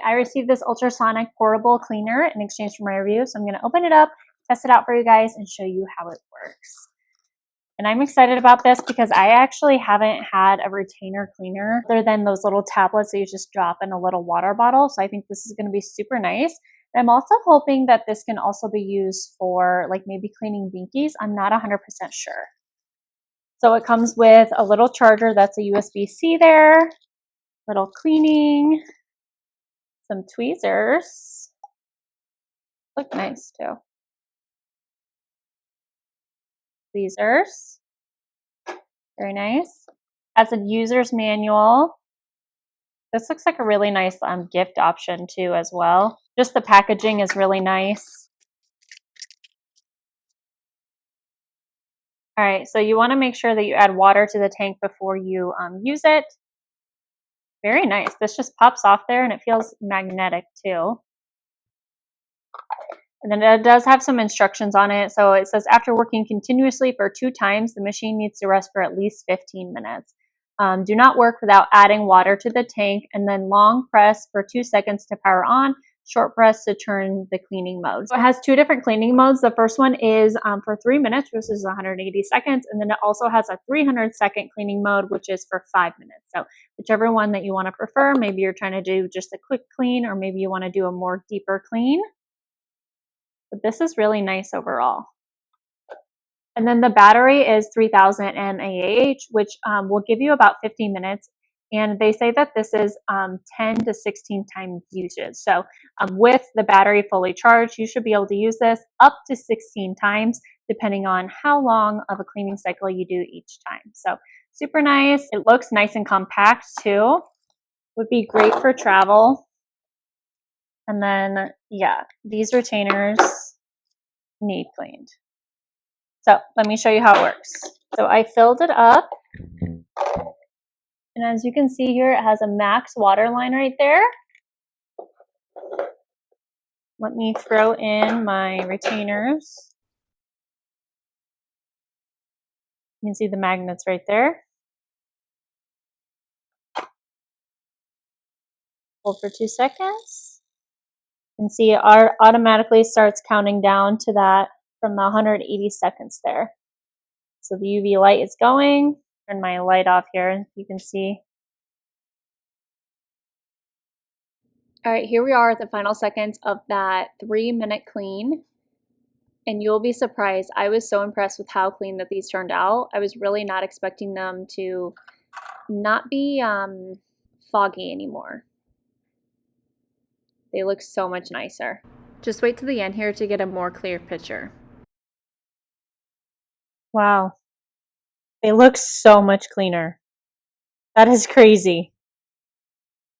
I received this ultrasonic portable cleaner in exchange for my review. So I'm going to open it up, test it out for you guys, and show you how it works. And I'm excited about this because I actually haven't had a retainer cleaner other than those little tablets that you just drop in a little water bottle. So I think this is going to be super nice. And I'm also hoping that this can also be used for like maybe cleaning binkies. I'm not 100% sure. So it comes with a little charger that's a USB-C there, little cleaning, some tweezers. Look nice too. Tweezers. Very nice. Has a user's manual. This looks like a really nice gift option too as well. Just the packaging is really nice. All right, so you want to make sure that you add water to the tank before you use it. Very nice. This just pops off there and it feels magnetic too. And then it does have some instructions on it. So it says after working continuously for 2 times, the machine needs to rest for at least 15 minutes. Do not work without adding water to the tank, and then long press for 2 seconds to power on, short press to turn the cleaning mode. So it has 2 different cleaning modes. The first one is for 3 minutes, which is 180 seconds. And then it also has a 300-second cleaning mode, which is for 5 minutes. So whichever one that you want to prefer, maybe you're trying to do just a quick clean, or maybe you want to do a more deeper clean. But this is really nice overall. And then the battery is 3000 mAh, which will give you about 15 minutes. And they say that this is 10 to 16 times usage. So with the battery fully charged, you should be able to use this up to 16 times, depending on how long of a cleaning cycle you do each time. So super nice. It looks nice and compact too. Would be great for travel. And then, yeah, these retainers need cleaned. So let me show you how it works. So I filled it up. And as you can see here, it has a max water line right there. Let me throw in my retainers. You can see the magnets right there. Hold for 2 seconds. And see it automatically starts counting down to that from the 180 seconds there. So the UV light is going. Turn my light off here, you can see. All right, here we are at the final seconds of that 3-minute clean. And you'll be surprised. I was so impressed with how clean that these turned out. I was really not expecting them to not be foggy anymore. They look so much nicer. Just wait to the end here to get a more clear picture. Wow. They look so much cleaner. That is crazy.